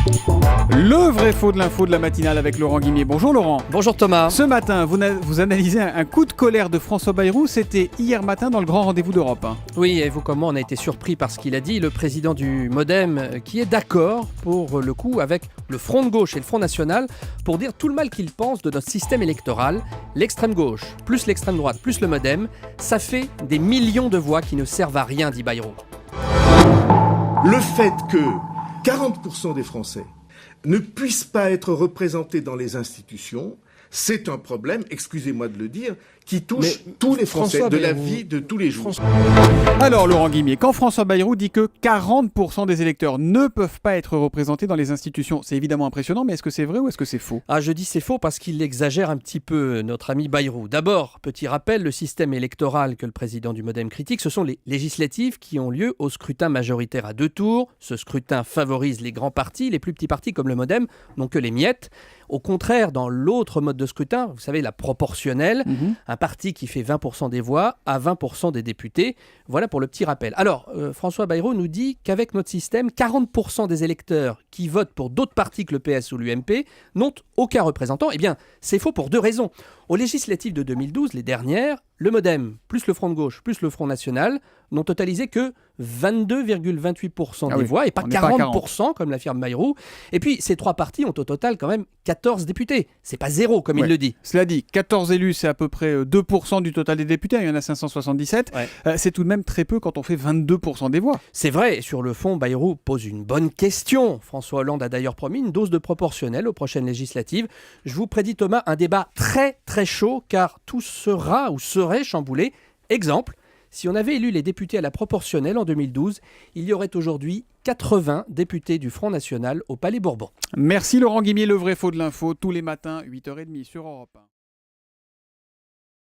Le vrai faux de l'info de la matinale avec Laurent Guimier. Bonjour Laurent. Bonjour Thomas. Ce matin, vous analysez un coup de colère de François Bayrou. C'était hier matin dans le grand rendez-vous d'Europe. Oui, et vous comme moi, on a été surpris par ce qu'il a dit, le président du Modem, qui est d'accord pour le coup avec le Front de gauche et le Front national pour dire tout le mal qu'il pense de notre système électoral. L'extrême gauche, plus l'extrême droite, plus le Modem, ça fait des millions de voix qui ne servent à rien, dit Bayrou. Le fait que 40% des Français ne puissent pas être représentés dans les institutions, c'est un problème, excusez-moi de le dire, qui touche tous les Français, de la vie de tous les jours. Alors Laurent Guimier, quand François Bayrou dit que 40% des électeurs ne peuvent pas être représentés dans les institutions, c'est évidemment impressionnant, mais est-ce que c'est vrai ou est-ce que c'est faux ? Ah, je dis c'est faux parce qu'il exagère un petit peu, notre ami Bayrou. D'abord, petit rappel, le système électoral que le président du Modem critique, ce sont les législatives qui ont lieu au scrutin majoritaire à 2 tours. Ce scrutin favorise les grands partis, les plus petits partis comme le Modem n'ont que les miettes. Au contraire, dans l'autre mode de scrutin, vous savez, la proportionnelle, un parti qui fait 20% des voix a 20% des députés. Voilà pour le petit rappel. Alors, François Bayrou nous dit qu'avec notre système, 40% des électeurs qui votent pour d'autres partis que le PS ou l'UMP n'ont aucun représentant. Eh bien, c'est faux pour 2 raisons. Aux législatives de 2012, les dernières, le Modem, plus le Front de gauche, plus le Front national, n'ont totalisé que 22,28% des voix et pas 40% comme l'affirme Bayrou. Et puis, ces 3 partis ont au total quand même 14 députés. C'est pas zéro comme il le dit. Cela dit, 14 élus, c'est à peu près 2% du total des députés. Il y en a 577. C'est tout de même très peu quand on fait 22% des voix. C'est vrai. Et sur le fond, Bayrou pose une bonne question. François Hollande a d'ailleurs promis une dose de proportionnelle aux prochaines législatives. Je vous prédis, Thomas, un débat très très chaud car tout sera ou serait chamboulé. Exemple, si on avait élu les députés à la proportionnelle en 2012, il y aurait aujourd'hui 80 députés du Front National au Palais Bourbon. Merci Laurent Guimier, le vrai faux de l'info, tous les matins, 8h30 sur Europe 1.